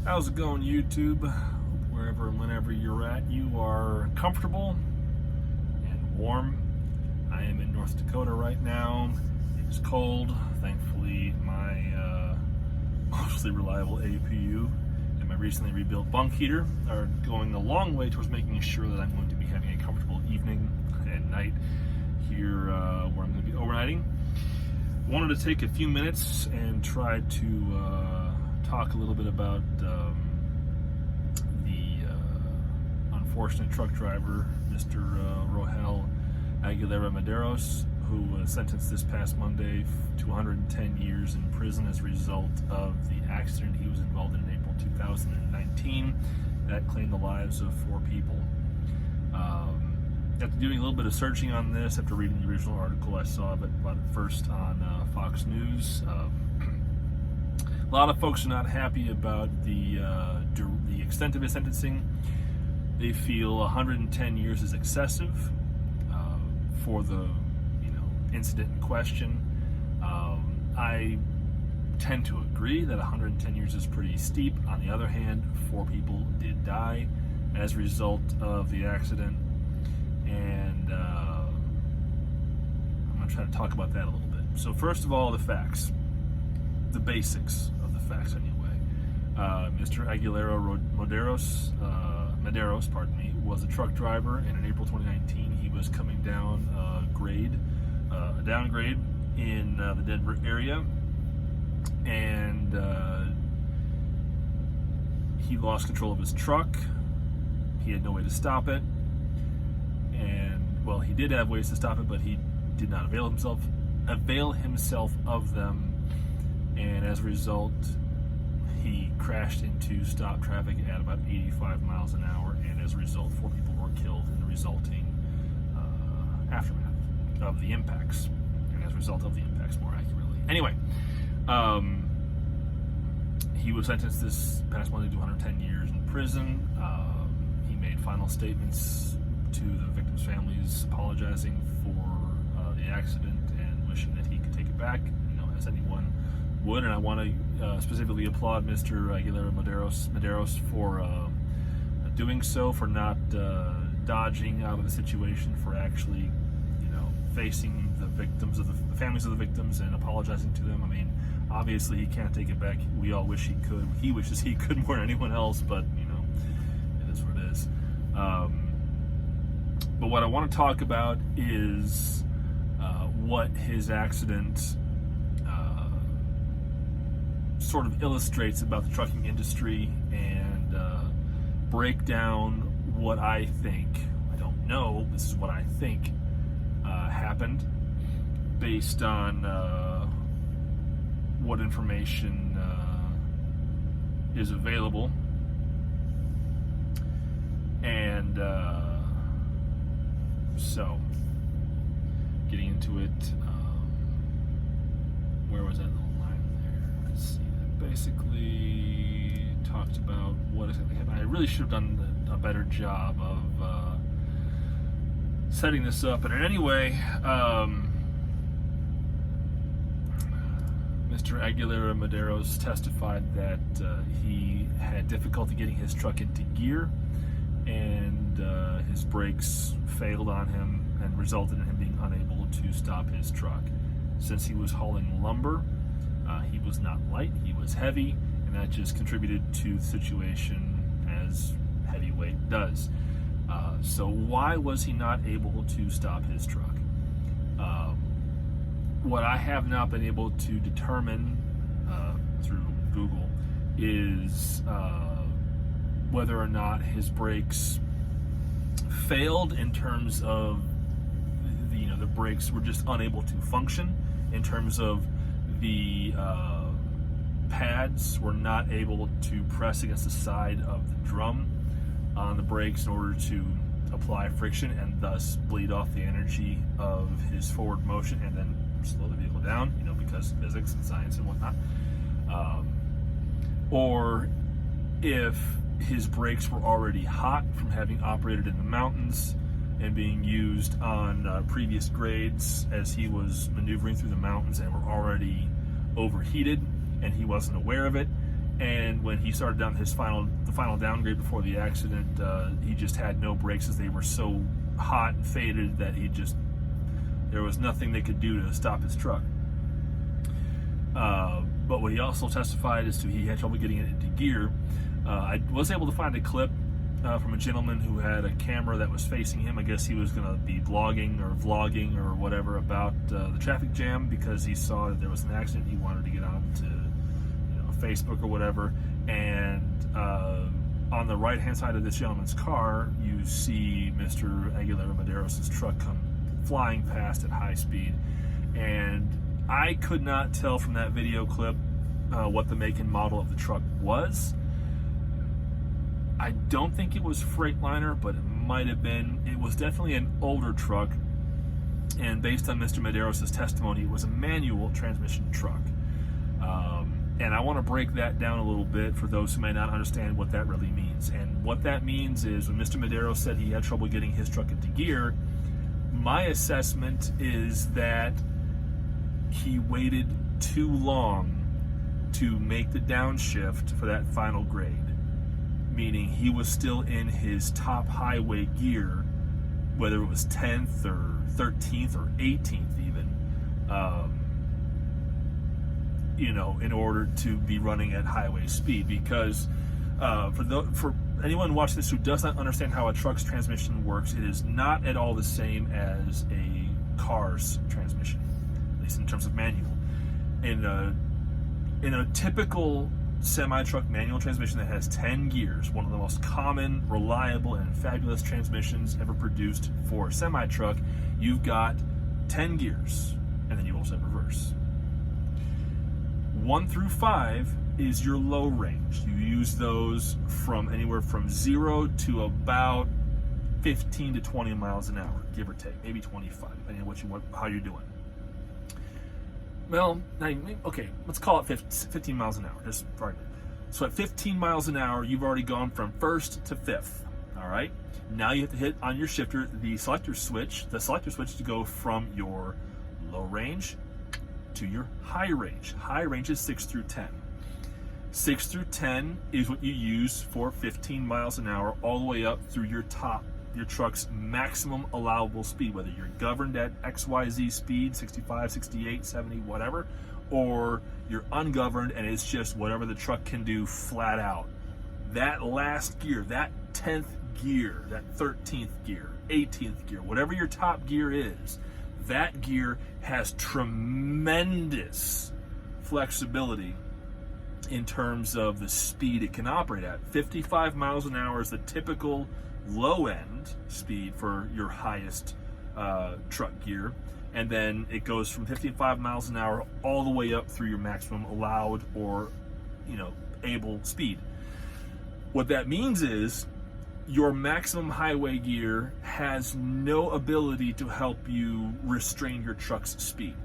How's it going, YouTube? Wherever and whenever you're at, you are comfortable and warm. I am in North Dakota right now. It's cold. Thankfully, my mostly reliable APU and my recently rebuilt bunk heater are going a long way towards making sure that I'm going to be having a comfortable evening and night here where I'm going to be overnighting. Wanted to take a few minutes and try to talk a little bit about the unfortunate truck driver, Mr. Rohel Aguilera Medeiros, who was sentenced this past Monday to 110 years in prison as a result of the accident he was involved in April 2019 that claimed the lives of 4 people. After doing a little bit of searching on this, after reading the original article I saw about it first on Fox News, a lot of folks are not happy about the extent of his sentencing. They feel 110 years is excessive for the incident in question. I tend to agree that 110 years is pretty steep. On the other hand, 4 people did die as a result of the accident, and I'm going to try to talk about that a little bit. So first of all, the facts. The basics of the facts, anyway. Mr. Aguilera Medeiros, was a truck driver, and in April 2019 he was coming down a downgrade in the Denver area, and he lost control of his truck. He had no way to stop it, and well, he did have ways to stop it, but he did not avail himself of them. And as a result, he crashed into stop traffic at about 85 miles an hour, and as a result, 4 people were killed in the resulting aftermath of the impacts, and as a result of the impacts, more accurately. Anyway, he was sentenced this past Monday to 110 years in prison. He made final statements to the victims' families, apologizing for the accident and wishing that he could take it back, as anyone would. And I want to specifically applaud Mr. Aguilera Medeiros for doing so, for not dodging out of the situation, for actually, facing the families of the victims and apologizing to them. I mean, obviously he can't take it back. We all wish he could. He wishes he could more than anyone else, but it is what it is. But what I want to talk about is what his accident sort of illustrates about the trucking industry, and break down what I think, I don't know, this is what I think happened based on what information is available. And so, getting into it, where was that little line there? Let's see. That basically talked about what exactly happened. I really should have done a better job of setting this up. But in any way, Mr. Aguilera Medeiros testified that he had difficulty getting his truck into gear, and his brakes failed on him and resulted in him being unable to stop his truck. Since he was hauling lumber, he was not light, he was heavy, and that just contributed to the situation as heavyweight does. So why was he not able to stop his truck? What I have not been able to determine through Google is whether or not his brakes failed, in terms of the brakes were just unable to function, in terms of the pads were not able to press against the side of the drum on the brakes in order to apply friction and thus bleed off the energy of his forward motion and then slow the vehicle down, because physics and science and whatnot. Or if his brakes were already hot from having operated in the mountains and being used on previous grades as he was maneuvering through the mountains, and were already overheated and he wasn't aware of it, And when he started down the final downgrade before the accident, he just had no brakes as they were so hot and faded that there was nothing they could do to stop his truck. But what he also testified is he had trouble getting it into gear. I was able to find a clip from a gentleman who had a camera that was facing him. I guess he was going to be blogging or vlogging or whatever about the traffic jam because he saw that there was an accident. He wanted to get on to Facebook or whatever. And on the right-hand side of this gentleman's car, you see Mr. Aguilera Medeiros' truck come flying past at high speed. And I could not tell from that video clip what the make and model of the truck was. I don't think it was Freightliner, but it might have been. It was definitely an older truck, and based on Mr. Medeiros' testimony, it was a manual transmission truck. And I want to break that down a little bit for those who may not understand what that really means. And what that means is when Mr. Medeiros said he had trouble getting his truck into gear, my assessment is that he waited too long to make the downshift for that final grade. Meaning he was still in his top highway gear, whether it was 10th or 13th or 18th even, in order to be running at highway speed. Because for anyone watching this who does not understand how a truck's transmission works, it is not at all the same as a car's transmission, at least in terms of manual. In a typical semi-truck manual transmission that has 10 gears, one of the most common, reliable, and fabulous transmissions ever produced for a semi-truck, you've got 10 gears, and then you also have reverse. 1 through 5 is your low range. You use those from anywhere from 0 to about 15 to 20 miles an hour, give or take, maybe 25, depending on how you're doing. Well, okay, let's call it 15 miles an hour, just for argument. So at 15 miles an hour, you've already gone from 1st to 5th, all right? Now you have to hit on your shifter the selector switch to go from your low range to your high range. High range is 6 through 10. 6 through 10 is what you use for 15 miles an hour all the way up through your truck's maximum allowable speed, whether you're governed at XYZ speed, 65, 68, 70, whatever, or you're ungoverned and it's just whatever the truck can do flat out. That last gear, that 10th gear, that 13th gear, 18th gear, whatever your top gear is, that gear has tremendous flexibility in terms of the speed it can operate at. 55 miles an hour is the typical low end speed for your highest truck gear, and then it goes from 55 miles an hour all the way up through your maximum allowed or able speed. What that means is your maximum highway gear has no ability to help you restrain your truck's speed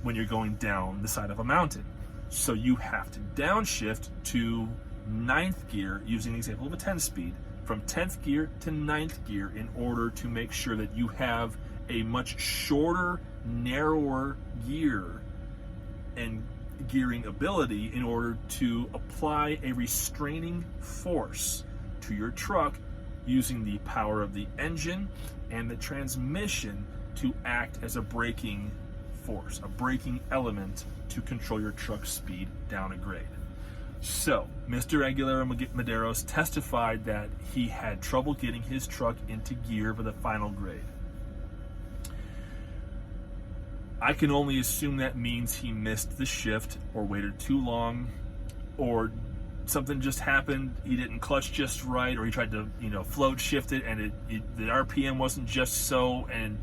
when you're going down the side of a mountain. So you have to downshift to 9th gear using the example of a 10 speed, from 10th gear to 9th gear, in order to make sure that you have a much shorter, narrower gear and gearing ability in order to apply a restraining force to your truck using the power of the engine and the transmission to act as a braking force, a braking element to control your truck's speed down a grade. So, Mr. Aguilera Medeiros testified that he had trouble getting his truck into gear for the final grade. I can only assume that means he missed the shift or waited too long, or something just happened, he didn't clutch just right, or he tried to float shift it and the RPM wasn't just so, and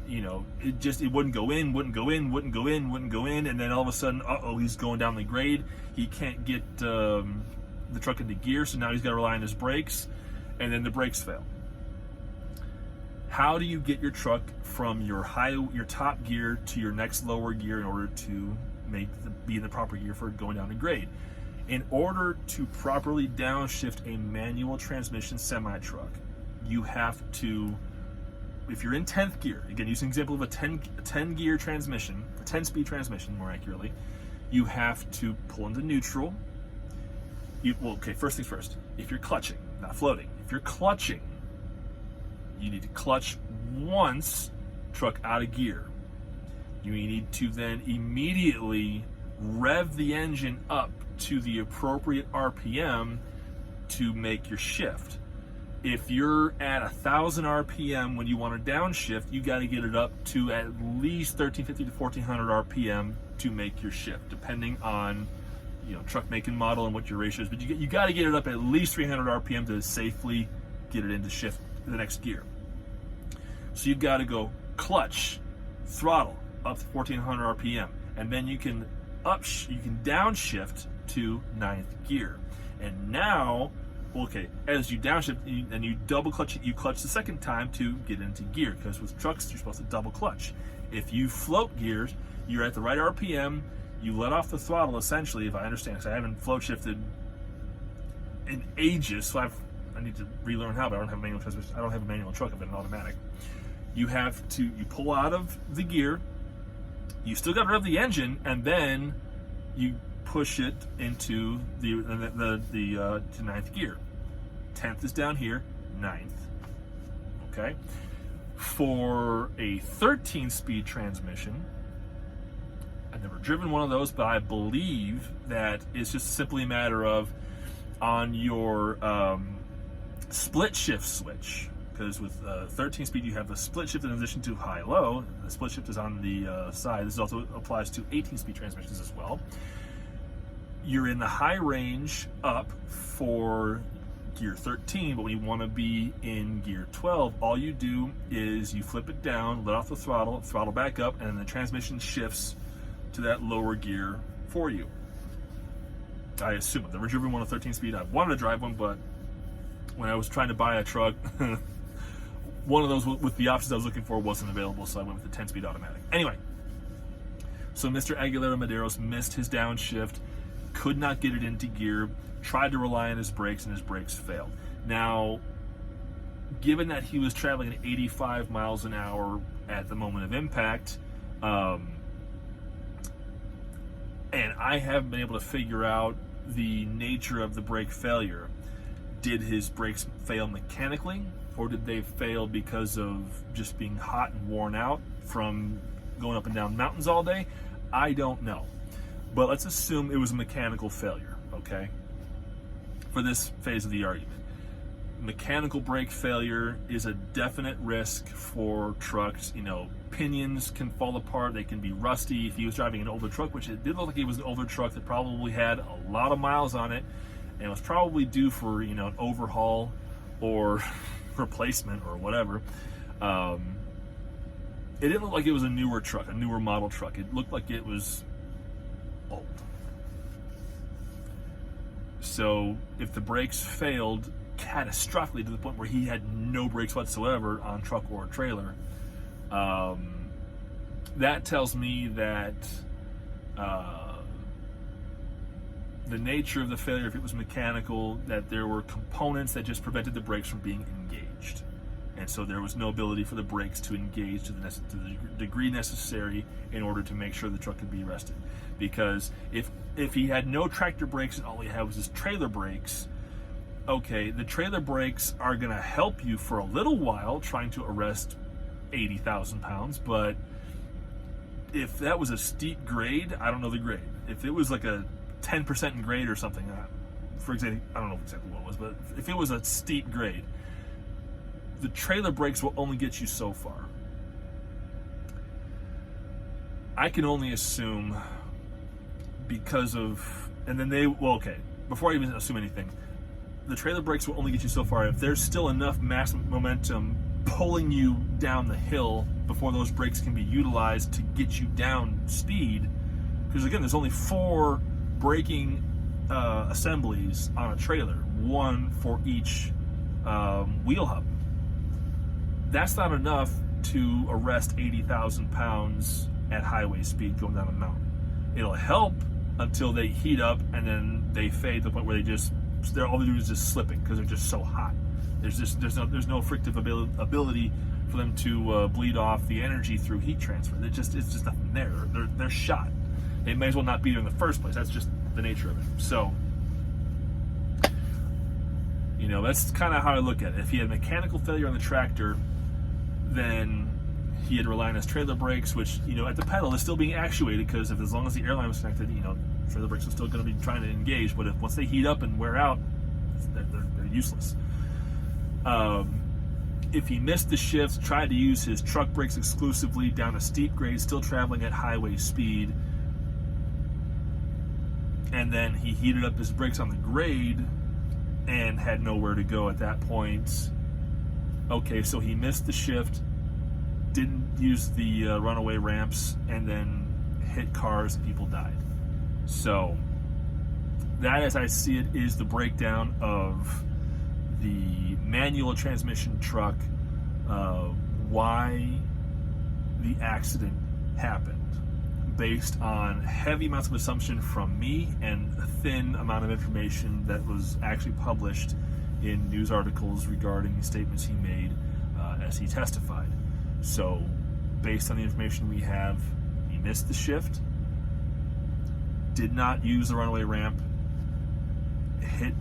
it wouldn't go in, and then all of a sudden, he's going down the grade. He can't get the truck into gear, so now he's got to rely on his brakes, and then the brakes fail. How do you get your truck from your top gear to your next lower gear in order to be in the proper gear for going down a grade? In order to properly downshift a manual transmission semi-truck, you have to, if you're in 10th gear, again, using an example of a 10 gear transmission, a 10 speed transmission more accurately, you have to pull into neutral, First things first. If you're clutching, not floating, if you're clutching, you need to clutch once, truck out of gear. You need to then immediately rev the engine up to the appropriate RPM to make your shift. If you're at 1,000 RPM when you want to downshift, you got to get it up to at least 1,350 to 1,400 RPM to make your shift, depending on truck make and model and what your ratio is. But you got to get it up at least 300 RPM to safely get it into shift the next gear. So you've got to go clutch, throttle up to 1,400 RPM, and then you can downshift to 9th gear. And now, as you downshift and you double clutch it, you clutch the second time to get into gear, because with trucks you're supposed to double clutch. If you float gears, you're at the right RPM, you let off the throttle essentially, if I understand, because I haven't float shifted in ages, so I need to relearn how, but I don't have a manual transmission. I don't have a manual truck, I've been an automatic. You pull out of the gear, you still got to rev the engine, and then you push it into to 9th gear. 10th is down here, 9th. Okay? For a 13-speed transmission, I've never driven one of those, but I believe that it's just simply a matter of on your split shift switch, because with 13-speed you have the split shift in addition to high-low. The split shift is on the side. This also applies to 18-speed transmissions as well. You're in the high range up for gear 13, but when you want to be in gear 12, all you do is you flip it down, let off the throttle back up, and the transmission shifts to that lower gear for you. I assume. I've never driven one of 13-speed. I wanted to drive one, but when I was trying to buy a truck, one of those with the options I was looking for wasn't available, so I went with the 10-speed automatic. Anyway, so Mr. Aguilera Medeiros missed his downshift, could not get it into gear, tried to rely on his brakes, and his brakes failed. Now, given that he was traveling at 85 miles an hour at the moment of impact, and I haven't been able to figure out the nature of the brake failure. Did his brakes fail mechanically, or did they fail because of just being hot and worn out from going up and down mountains all day? I don't know. But let's assume it was a mechanical failure, okay? For this phase of the argument. Mechanical brake failure is a definite risk for trucks. Pinions can fall apart, they can be rusty. If he was driving an older truck, which it did look like it was an older truck that probably had a lot of miles on it, and was probably due for an overhaul or replacement or whatever. It didn't look like it was a newer truck, a newer model truck. It looked like it was old. So if the brakes failed catastrophically to the point where he had no brakes whatsoever on truck or trailer, that tells me that the nature of the failure, if it was mechanical, that there were components that just prevented the brakes from being engaged. And so there was no ability for the brakes to engage to the degree necessary in order to make sure the truck could be arrested. Because if he had no tractor brakes and all he had was his trailer brakes, okay, the trailer brakes are going to help you for a little while trying to arrest 80,000 pounds, but if that was a steep grade, I don't know the grade. If it was like a 10% in grade or something, for example, I don't know exactly what it was, but if it was a steep grade, the trailer brakes will only get you so far. I can only assume because of, and then before I even assume anything, the trailer brakes will only get you so far. If there's still enough mass momentum pulling you down the hill before those brakes can be utilized to get you down speed, because again, there's only 4 braking assemblies on a trailer, 1 for each wheel hub. That's not enough to arrest 80,000 pounds at highway speed going down a mountain. It'll help until they heat up and then they fade to the point where they're all they do is just slipping because they're just so hot. There's no frictive ability for them to bleed off the energy through heat transfer. It's just nothing there. They're shot. It may as well not be there in the first place. That's just the nature of it. So That's kind of how I look at it. If he had mechanical failure on the tractor, then he had to rely on his trailer brakes, which, at the pedal is still being actuated, because as long as the airline was connected, trailer brakes are still going to be trying to engage. But once they heat up and wear out, they're useless. If he missed the shift, tried to use his truck brakes exclusively down a steep grade, still traveling at highway speed, and then he heated up his brakes on the grade and had nowhere to go at that point. Okay, so he missed the shift, didn't use the runaway ramps, and then hit cars and people died. So that, as I see it, is the breakdown of the manual transmission truck, why the accident happened, based on heavy amounts of assumption from me and a thin amount of information that was actually published in news articles regarding statements he made as he testified. So, based on the information we have, he missed the shift, did not use the runaway ramp,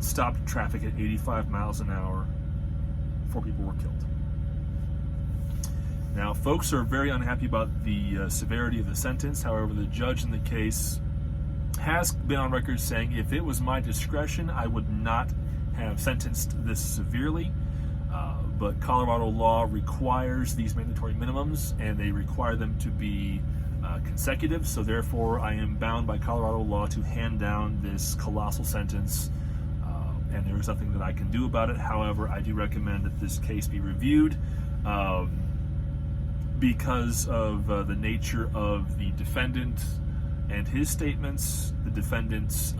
stopped traffic at 85 miles an hour, 4 people were killed. Now, folks are very unhappy about the severity of the sentence. However, the judge in the case has been on record saying, if it was my discretion, I would not have sentenced this severely. But Colorado law requires these mandatory minimums, and they require them to be consecutive. So therefore, I am bound by Colorado law to hand down this colossal sentence, and there is nothing that I can do about it. However, I do recommend that this case be reviewed. Because of the nature of the defendant and his statements, the defendant's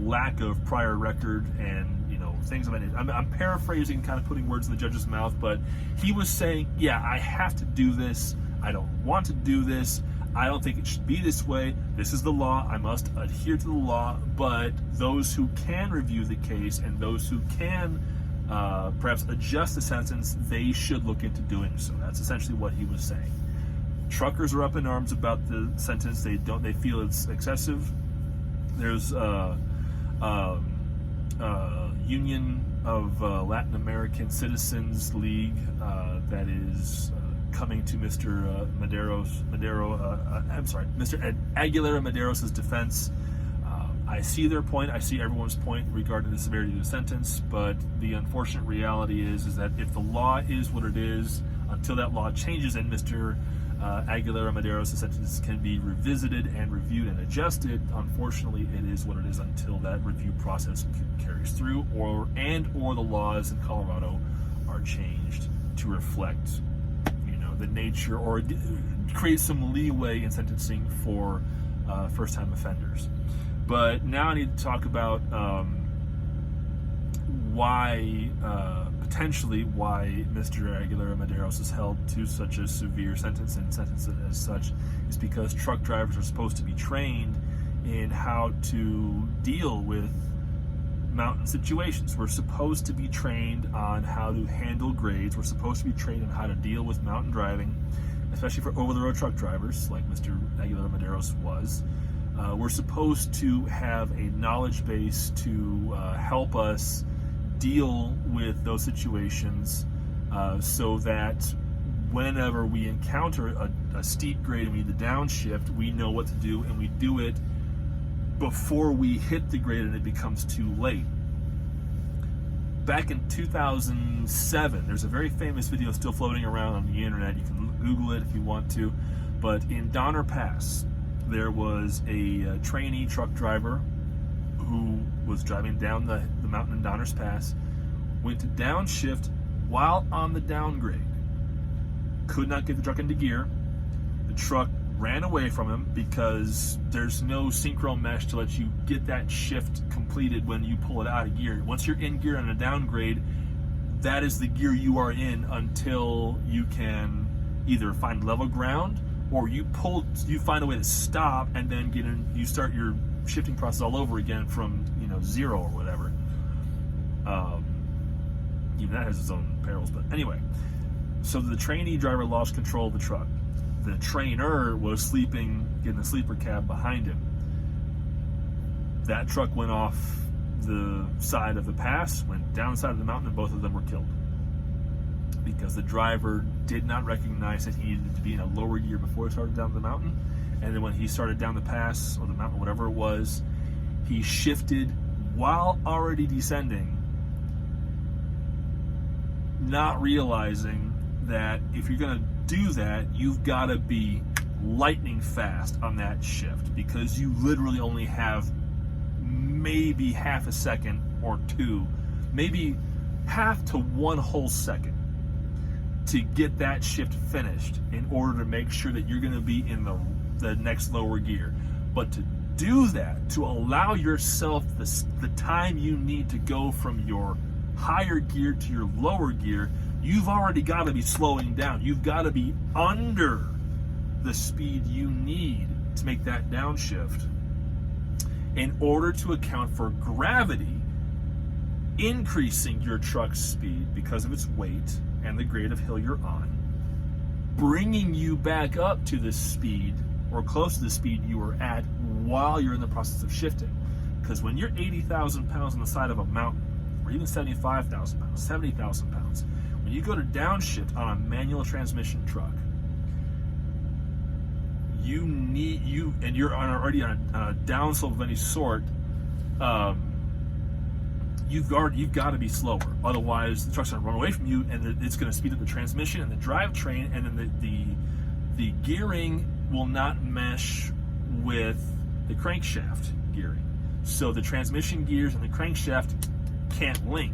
lack of prior record, and things of that nature. I'm paraphrasing, kind of putting words in the judge's mouth, but he was saying, yeah, I have to do this. I don't want to do this. I don't think it should be this way. This is the law. I must adhere to the law. But those who can review the case and those who can perhaps adjust the sentence, they should look into doing so. That's essentially what he was saying. Truckers are up in arms about the sentence. They feel it's excessive. There's Union of Latin American Citizens League that is coming to Mr. Aguilera Madero's defense. I see their point. I see everyone's point regarding the severity of the sentence, but the unfortunate reality is that if the law is what it is, until that law changes and Mr. Aguilera Madero's sentence can be revisited and reviewed and adjusted, unfortunately, it is what it is until that review process carries through, or the laws in Colorado are changed to reflect, the nature, or create some leeway in sentencing for first-time offenders. But now I need to talk about potentially why Mr. Aguilera Madero's is held to such a severe sentence, and sentenced as such, is because truck drivers are supposed to be trained in how to deal with mountain situations. We're supposed to be trained on how to handle grades. We're supposed to be trained on how to deal with mountain driving, especially for over-the-road truck drivers like Mr. Aguilera Madero's was. We're supposed to have a knowledge base to help us deal with those situations, so that whenever we encounter a steep grade and we need to downshift, we know what to do, and we do it before we hit the grade and it becomes too late. Back in 2007, there's a very famous video still floating around on the internet. You can Google it if you want to. But in Donner Pass, there was a trainee truck driver who was driving down the mountain in Donner's Pass, went to downshift while on the downgrade. Could not get the truck into gear. The truck ran away from him because there's no synchro mesh to let you get that shift completed when you pull it out of gear. Once you're in gear on a downgrade, that is the gear you are in until you can either find level ground, or you find a way to stop and then get in. You start your shifting process all over again from zero or whatever. Even that has its own perils, but anyway. So the trainee driver lost control of the truck. The trainer was sleeping in the sleeper cab behind him. That truck went off the side of the pass, went down the side of the mountain, and both of them were killed. Because the driver did not recognize that he needed to be in a lower gear before he started down the mountain. And then when he started down the pass, or the mountain, whatever it was, he shifted while already descending, not realizing that if you're going to do that, you've got to be lightning fast on that shift, because you literally only have maybe half a second or two, maybe half to one whole second to get that shift finished in order to make sure that you're going to be in the next lower gear. But to do that, to allow yourself the time you need to go from your higher gear to your lower gear, you've already got to be slowing down. You've got to be under the speed you need to make that downshift in order to account for gravity increasing your truck's speed because of its weight and the grade of hill you're on, bringing you back up to the speed or close to the speed you were at while you're in the process of shifting. Because when you're 80,000 pounds on the side of a mountain, or even 75,000 pounds, 70,000 pounds, when you go to downshift on a manual transmission truck, and you're already on a downslope of any sort, you've got to be slower. Otherwise, the truck's going to run away from you, and it's going to speed up the transmission and the drivetrain, and then the gearing will not mesh with the crankshaft gearing. So the transmission gears and the crankshaft can't link.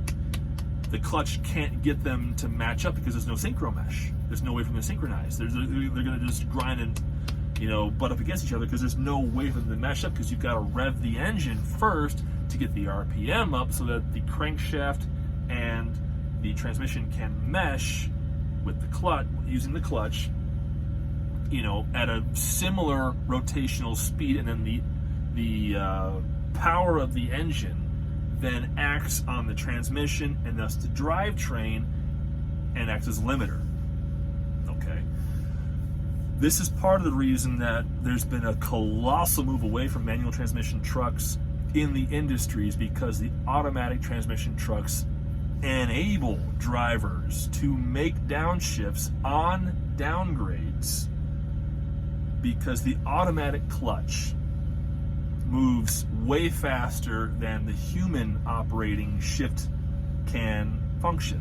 The clutch can't get them to match up because there's no synchro mesh. There's no way for them to synchronize. They're going to just grind and butt up against each other because there's no way for them to mesh up, because you've got to rev the engine first to get the RPM up so that the crankshaft and the transmission can mesh with the clutch, using the clutch, at a similar rotational speed, and then the power of the engine then acts on the transmission and thus the drivetrain and acts as limiter. Okay. This is part of the reason that there's been a colossal move away from manual transmission trucks in the industries, because the automatic transmission trucks enable drivers to make downshifts on downgrades, because the automatic clutch moves way faster than the human operating shift can function.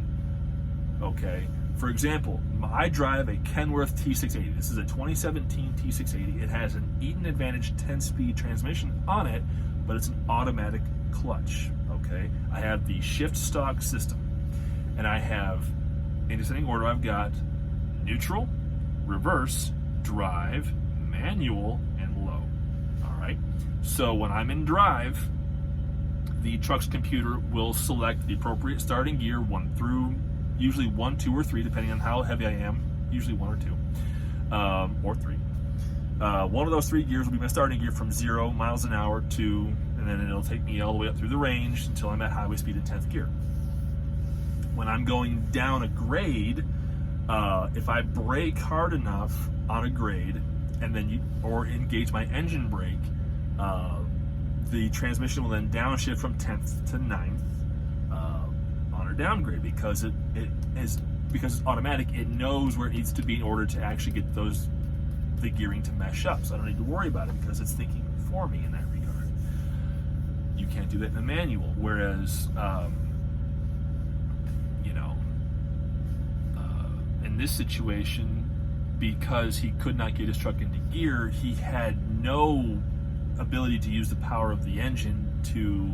Okay, for example, I drive a Kenworth T680. This is a 2017 T680. It has an Eaton Advantage 10-speed transmission on it, but it's an automatic clutch. Okay, I have the shift stock system, and I have, in descending order, I've got neutral, reverse, drive, manual, and low. All right. So when I'm in drive, the truck's computer will select the appropriate starting gear, 1 through usually 1, 2, or 3, depending on how heavy I am. Usually 1 or 2, or 3. One of those 3 gears will be my starting gear from 0 miles an hour to, and then it'll take me all the way up through the range until I'm at highway speed in 10th gear. When I'm going down a grade, if I brake hard enough on a grade, and then or engage my engine brake, the transmission will then downshift from 10th to 9th on a downgrade, because because it's automatic. It knows where it needs to be in order to actually get the gearing to mesh up. So I don't need to worry about it because it's thinking for me in that regard. You can't do that in a manual. Whereas, in this situation, because he could not get his truck into gear, he had no ability to use the power of the engine to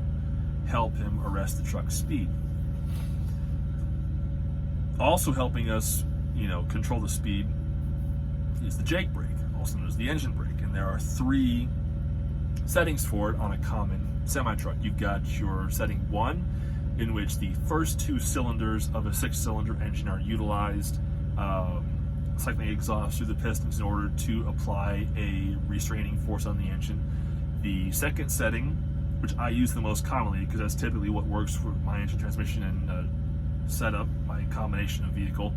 help him arrest the truck's speed. Also helping us, control the speed is the Jake brake, also known as the engine brake. And there are 3 settings for it on a common semi-truck. You've got your setting 1, in which the first 2 cylinders of a 6-cylinder engine are utilized, cycling exhaust through the pistons in order to apply a restraining force on the engine. The second setting, which I use the most commonly because that's typically what works for my engine transmission and setup, my combination of vehicle.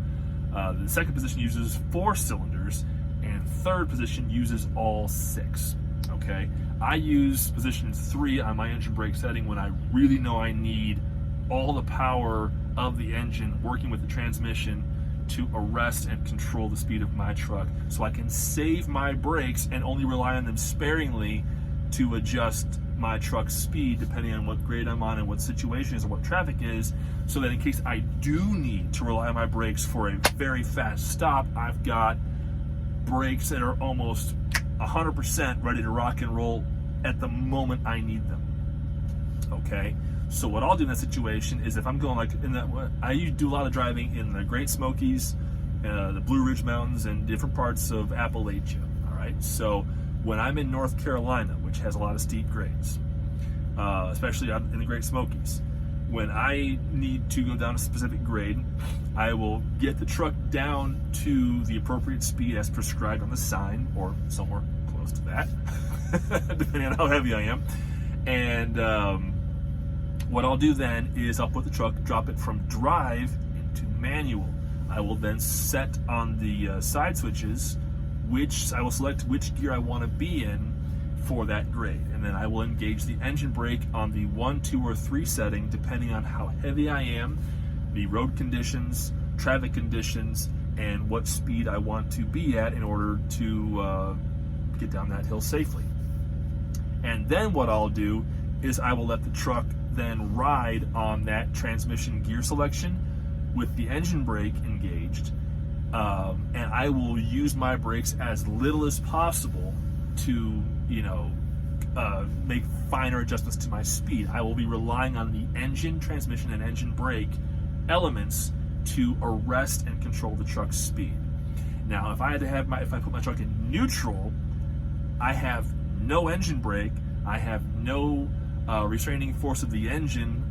The second position uses 4 cylinders, and third position uses all 6. Okay, I use position 3 on my engine brake setting when I really know I need all the power of the engine working with the transmission to arrest and control the speed of my truck, so I can save my brakes and only rely on them sparingly to adjust my truck's speed depending on what grade I'm on and what situation is and what traffic is, so that in case I do need to rely on my brakes for a very fast stop, I've got brakes that are almost 100% ready to rock and roll at the moment I need them. Okay, so what I'll do in that situation is, if I'm going like in that, I do a lot of driving in the Great Smokies, the Blue Ridge Mountains, and different parts of Appalachia. All right, so when I'm in North Carolina, which has a lot of steep grades, especially out in the Great Smokies, when I need to go down a specific grade, I will get the truck down to the appropriate speed as prescribed on the sign, or somewhere close to that, depending on how heavy I am. And what I'll do then is I'll put the truck, drop it from drive into manual. I will then set on the side switches, I will select which gear I want to be in for that grade, and then I will engage the engine brake on the 1, 2, or 3 setting depending on how heavy I am, the road conditions, traffic conditions, and what speed I want to be at in order to get down that hill safely. And then what I'll do is I will let the truck then ride on that transmission gear selection with the engine brake engaged, and I will use my brakes as little as possible to make finer adjustments to my speed. I will be relying on the engine, transmission, and engine brake elements to arrest and control the truck's speed. Now, if I put my truck in neutral, I have no engine brake, I have no restraining force of the engine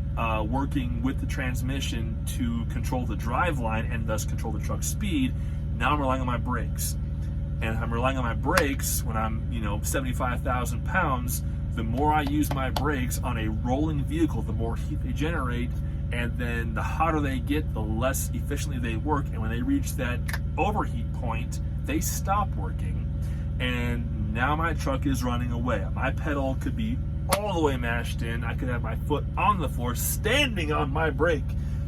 working with the transmission to control the drive line and thus control the truck's speed. Now I'm relying on my brakes. And if I'm relying on my brakes when I'm 75,000 pounds, the more I use my brakes on a rolling vehicle, the more heat they generate, and then the hotter they get, the less efficiently they work. And when they reach that overheat point, they stop working, and now my truck is running away. My pedal could be all the way mashed in. I could have my foot on the floor, standing on my brake,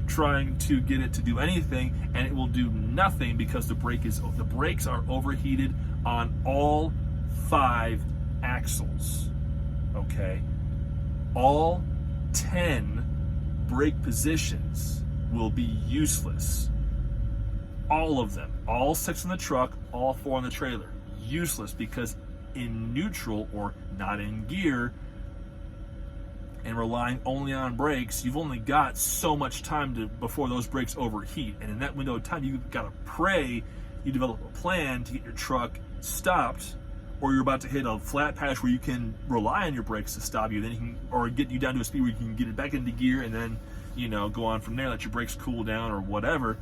trying to get it to do anything, and it will do nothing because the brakes are overheated on all 5 axles. Okay, all 10 brake positions will be useless. All of them, all 6 in the truck, all 4 in the trailer, useless, because in neutral or not in gear and relying only on brakes, you've only got so much time before those brakes overheat. And in that window of time, you've got to pray you develop a plan to get your truck stopped, or you're about to hit a flat patch where you can rely on your brakes to stop you, then you can, or get you down to a speed where you can get it back into gear and then, go on from there, let your brakes cool down or whatever.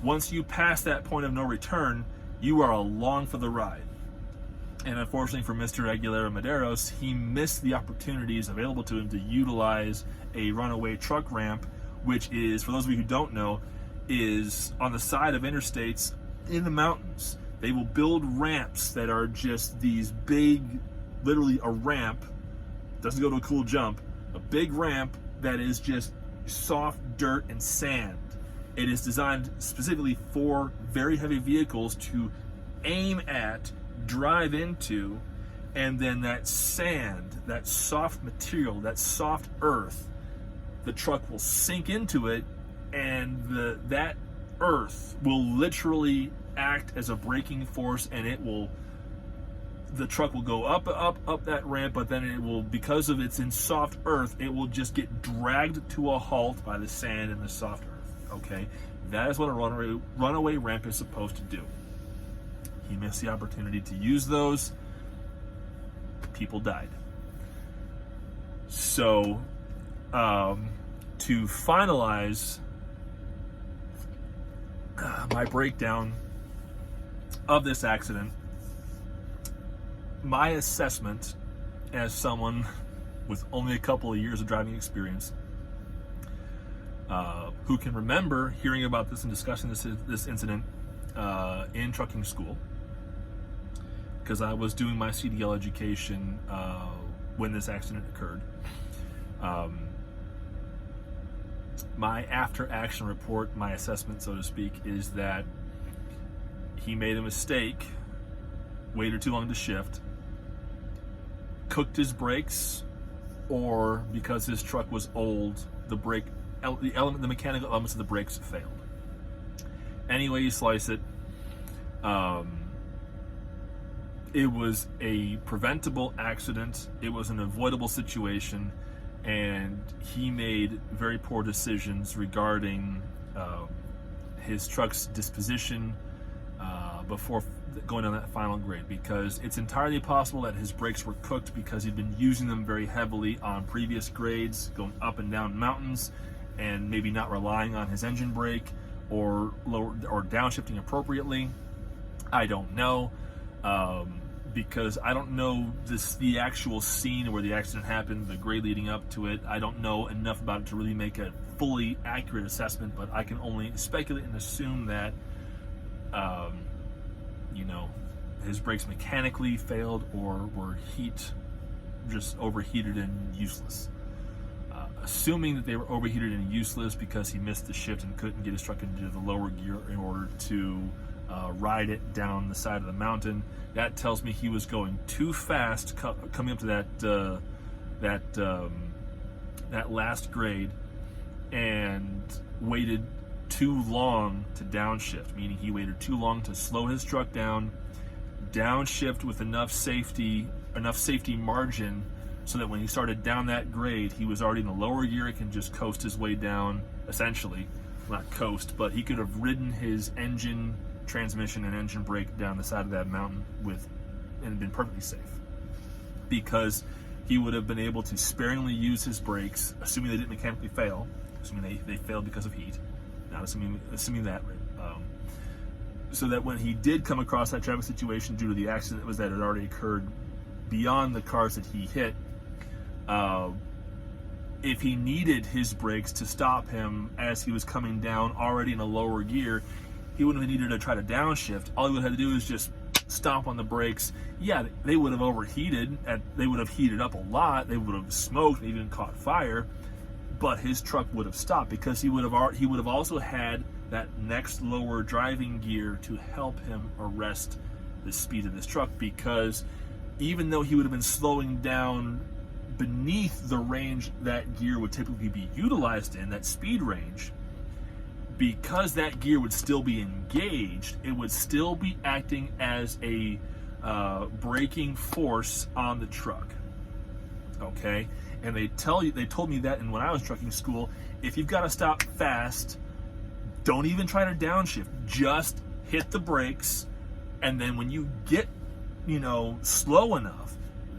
Once you pass that point of no return, you are along for the ride. And unfortunately for Mr. Aguilera Medeiros, he missed the opportunities available to him to utilize a runaway truck ramp, which is, for those of you who don't know, is on the side of interstates in the mountains. They will build ramps that are just these big, literally a ramp, doesn't go to a cool jump, a big ramp that is just soft dirt and sand. It is designed specifically for very heavy vehicles to aim at, drive into, and then that sand, that soft material, that soft earth, the truck will sink into it, and that earth will literally act as a braking force, and the truck will go up that ramp, but then it will, because of it's in soft earth, it will just get dragged to a halt by the sand and the soft earth. Okay, that is what a runaway ramp is supposed to do. He missed the opportunity to use those. People died. So, to finalize my breakdown of this accident, my assessment as someone with only a couple of years of driving experience, who can remember hearing about this and discussing this incident in trucking school, because I was doing my CDL education when this accident occurred. My after-action report, my assessment, so to speak, is that he made a mistake, waited too long to shift, cooked his brakes, or because his truck was old, the mechanical elements of the brakes failed. Any way you slice it, it was a preventable accident. It was an avoidable situation, and he made very poor decisions regarding his truck's disposition before going on that final grade, because it's entirely possible that his brakes were cooked because he'd been using them very heavily on previous grades, going up and down mountains, and maybe not relying on his engine brake or downshifting appropriately. I don't know, because I don't know the actual scene where the accident happened, the grade leading up to it. I don't know enough about it to really make a fully accurate assessment, but I can only speculate and assume that his brakes mechanically failed or were just overheated and useless. Assuming that they were overheated and useless because he missed the shift and couldn't get his truck into the lower gear in order to ride it down the side of the mountain, that tells me he was going too fast coming up to that last grade, and waited too long to downshift, meaning he waited too long to slow his truck down, downshift with enough safety margin so that when he started down that grade, he was already in the lower gear. He can just coast his way down, essentially. Not coast, but he could have ridden his engine, transmission, and engine brake down the side of that mountain and been perfectly safe, because he would have been able to sparingly use his brakes, assuming they didn't mechanically fail, assuming they failed because of heat, not assuming that, so that when he did come across that traffic situation due to the accident that had already occurred beyond the cars that he hit, if he needed his brakes to stop him as he was coming down already in a lower gear, he wouldn't have needed to try to downshift. All he would have had to do is just stomp on the brakes. Yeah, they would have overheated, they would have heated up a lot, they would have smoked, they even caught fire, but his truck would have stopped because he would have also had that next lower driving gear to help him arrest the speed of his truck, because even though he would have been slowing down beneath the range that gear would typically be utilized in, that speed range, because that gear would still be engaged, it would still be acting as a braking force on the truck. Okay? And they told me that when I was trucking school, if you've got to stop fast, don't even try to downshift. Just hit the brakes, and then when you get, slow enough,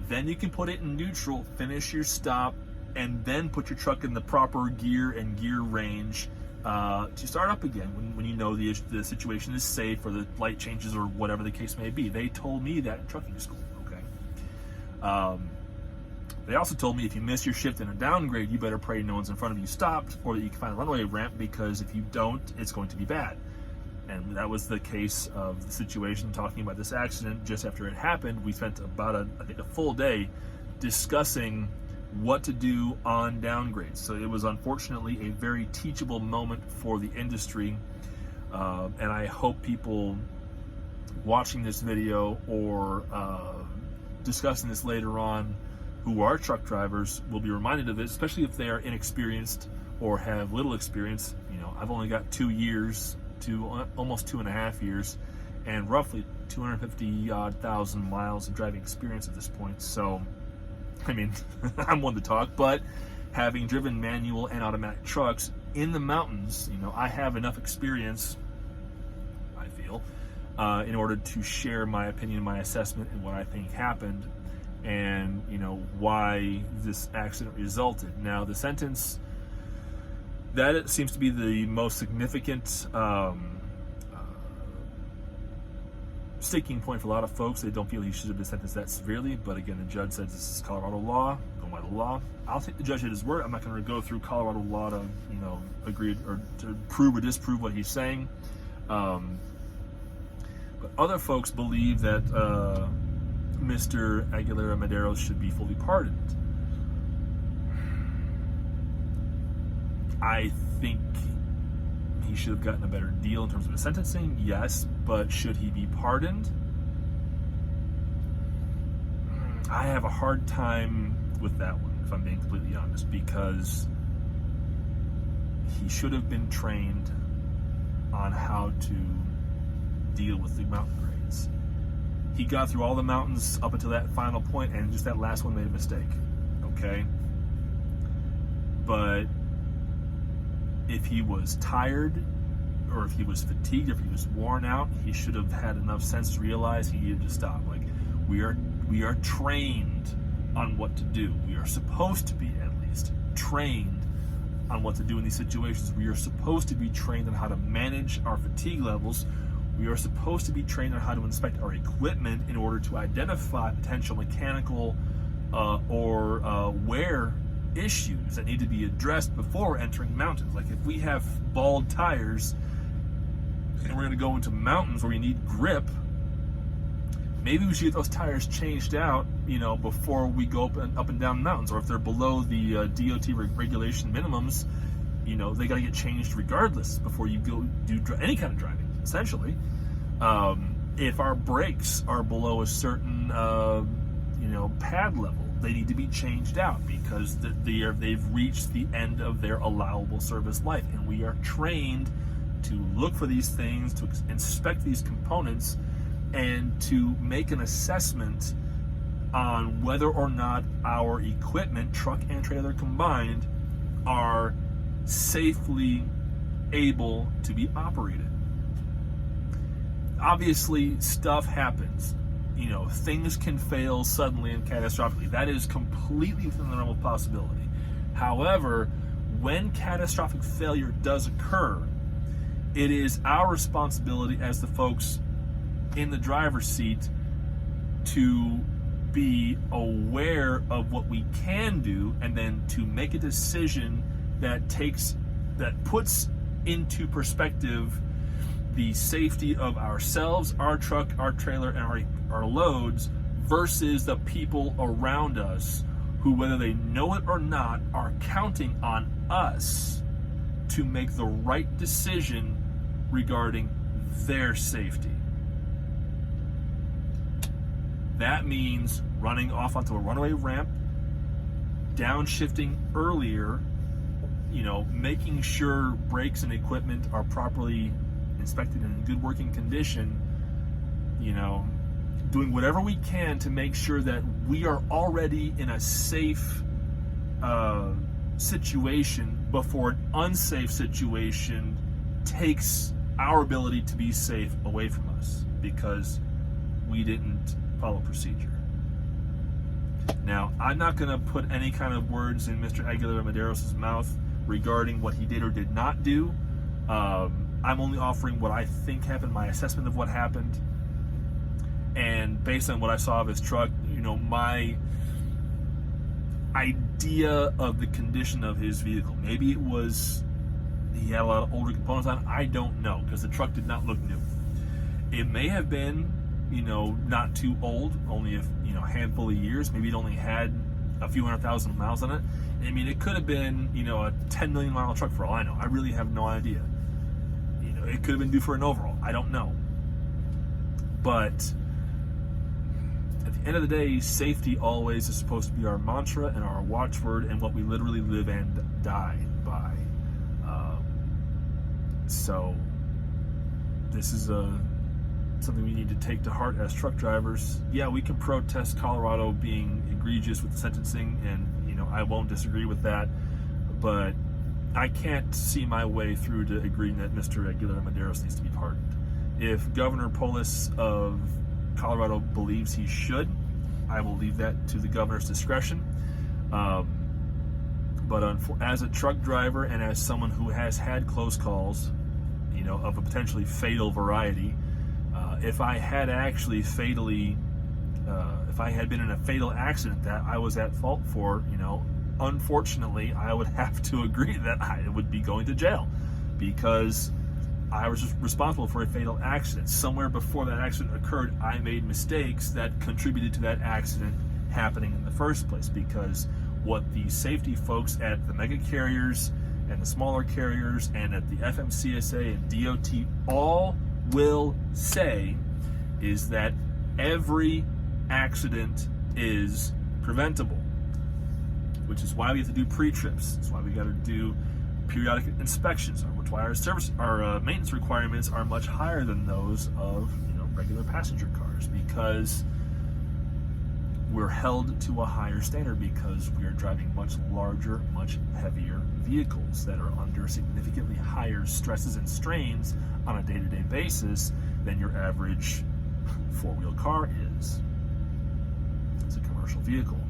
then you can put it in neutral, finish your stop, and then put your truck in the proper gear and gear range to start up again when you know the situation is safe, or the light changes, or whatever the case may be. They told me that in trucking school. Okay. They also told me if you miss your shift in a downgrade, you better pray no one's in front of you stopped, or that you can find a runway ramp, because if you don't, it's going to be bad. And that was the case of the situation. Talking about this accident just after it happened, we spent about a full day discussing what to do on downgrades. So it was unfortunately a very teachable moment for the industry, and I hope people watching this video or discussing this later on who are truck drivers will be reminded of it, especially if they are inexperienced or have little experience. I've only got 2 years to almost 2.5 years, and roughly 250,000 miles of driving experience at this point. So, I'm one to talk, but having driven manual and automatic trucks in the mountains, I have enough experience, I feel, in order to share my opinion, my assessment, and what I think happened, and why this accident resulted. Now, the sentence that it seems to be the most significant sticking point for a lot of folks. They don't feel he should have been sentenced that severely, but again, the judge says this is Colorado law, go by the law. I'll take the judge at his word. I'm not going to go through Colorado law to agree or to prove or disprove what he's saying. But other folks believe that Mr. Aguilera Medeiros should be fully pardoned. I think he should have gotten a better deal in terms of his sentencing, yes, but should he be pardoned? I have a hard time with that one, if I'm being completely honest, because he should have been trained on how to deal with the mountain grades. He got through all the mountains up until that final point, and just that last one made a mistake. Okay? But if he was tired, or if he was fatigued, if he was worn out, he should have had enough sense to realize he needed to stop. Like, we are trained on what to do. We are supposed to be, at least, trained on what to do in these situations. We are supposed to be trained on how to manage our fatigue levels. We are supposed to be trained on how to inspect our equipment in order to identify potential mechanical or wear issues that need to be addressed before entering mountains. Like, if we have bald tires and we're going to go into mountains where we need grip, maybe we should get those tires changed out, before we go up and down mountains. Or if they're below the DOT regulation minimums, they got to get changed regardless before you go do any kind of driving, essentially. If our brakes are below a certain, pad level, they need to be changed out because they've reached the end of their allowable service life. And we are trained to look for these things, to inspect these components, and to make an assessment on whether or not our equipment, truck and trailer combined, are safely able to be operated. Obviously, stuff happens. Things can fail suddenly and catastrophically. That is completely within the realm of possibility. However, when catastrophic failure does occur, it is our responsibility as the folks in the driver's seat to be aware of what we can do, and then to make a decision that puts into perspective the safety of ourselves, our truck, our trailer, and our loads versus the people around us who, whether they know it or not, are counting on us to make the right decision regarding their safety. That means running off onto a runaway ramp, downshifting earlier, making sure brakes and equipment are properly inspected and in good working condition, doing whatever we can to make sure that we are already in a safe situation before an unsafe situation takes our ability to be safe away from us because we didn't follow procedure. Now, I'm not going to put any kind of words in Mr. Aguilera Medeiros' mouth regarding what he did or did not do. I'm only offering what I think happened, my assessment of what happened, and based on what I saw of his truck, my idea of the condition of his vehicle. Maybe it was he had a lot of older components on it. I don't know, because the truck did not look new. It may have been not too old, only a handful of years. Maybe it only had a few 100,000 miles on it. I mean, it could have been a 10 million mile truck for all I know. I really have no idea. It could have been due for an overhaul. I don't know. But at the end of the day, safety always is supposed to be our mantra and our watchword and what we literally live and die by. So this is something we need to take to heart as truck drivers. Yeah, we can protest Colorado being egregious with the sentencing, and I won't disagree with that, but I can't see my way through to agreeing that Mr. Aguilera Medeiros needs to be pardoned. If Governor Polis of Colorado believes he should, I will leave that to the governor's discretion. But as a truck driver and as someone who has had close calls, of a potentially fatal variety, if I had actually if I had been in a fatal accident that I was at fault for, unfortunately, I would have to agree that I would be going to jail, because I was responsible for a fatal accident. Somewhere before that accident occurred, I made mistakes that contributed to that accident happening in the first place, because what the safety folks at the mega carriers and the smaller carriers and at the FMCSA and DOT all will say is that every accident is preventable, which is why we have to do pre-trips. That's why we got to do periodic inspections, which why our maintenance requirements are much higher than those of regular passenger cars, because we're held to a higher standard, because we are driving much larger, much heavier vehicles that are under significantly higher stresses and strains on a day-to-day basis than your average four-wheel car is. It's a commercial vehicle.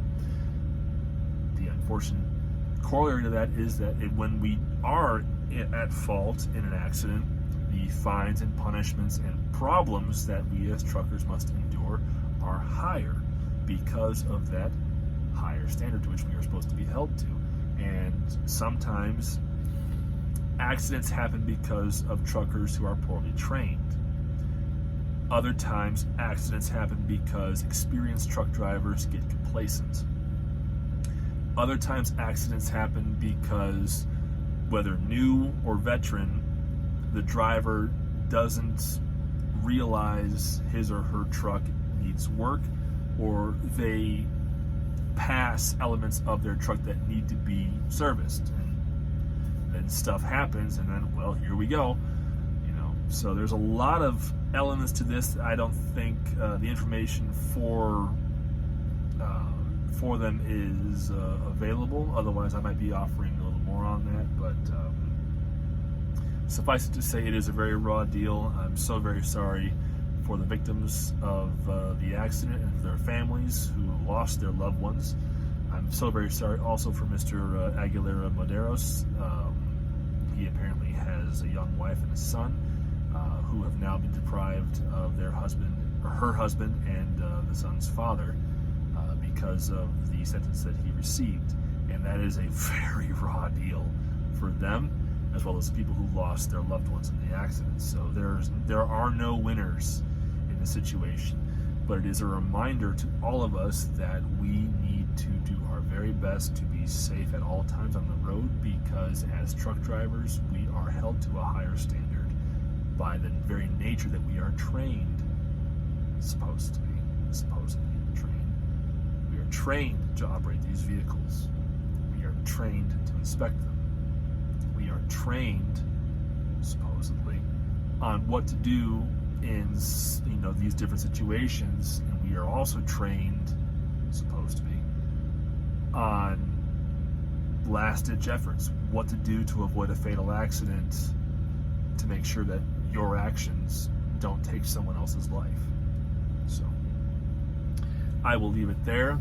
The unfortunate corollary to that is that when we are at fault in an accident, the fines and punishments and problems that we as truckers must endure are higher, because of that higher standard to which we are supposed to be held to. And sometimes accidents happen because of truckers who are poorly trained. Other times accidents happen because experienced truck drivers get complacent. Other times accidents happen because, whether new or veteran, the driver doesn't realize his or her truck needs work, or they pass elements of their truck that need to be serviced, and then stuff happens, and then, well, here we go. So there's a lot of elements to this. I don't think the information for them is available. Otherwise, I might be offering a little more on that. But suffice it to say, it is a very raw deal. I'm so very sorry for the victims of the accident and their families who lost their loved ones. I'm so very sorry also for Mr. Aguilera Maderos. He apparently has a young wife and a son who have now been deprived of their husband, or her husband, and the son's father because of the sentence that he received. And that is a very raw deal for them, as well as people who lost their loved ones in the accident. So there are no winners in the situation, but it is a reminder to all of us that we need to do our very best to be safe at all times on the road, because as truck drivers, we are held to a higher standard by the very nature that we are trained, supposedly trained. We are trained to operate these vehicles. We are trained to inspect them. We are trained, supposedly, on what to do in these different situations, and we are also trained, supposed to be, on last-ditch efforts, what to do to avoid a fatal accident, to make sure that your actions don't take someone else's life. So I will leave it there.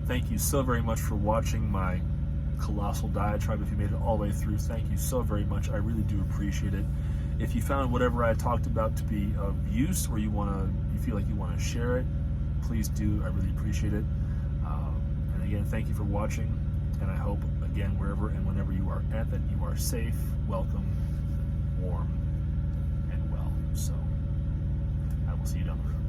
Thank you so very much for watching my colossal diatribe. If you made it all the way through, thank you so very much. I really do appreciate it. If you found whatever I talked about to be of use, or you feel like you want to share it, please do. I really appreciate it. And again, thank you for watching, and I hope, again, wherever and whenever you are at, that you are safe, welcome, warm, and well. So I will see you down the road.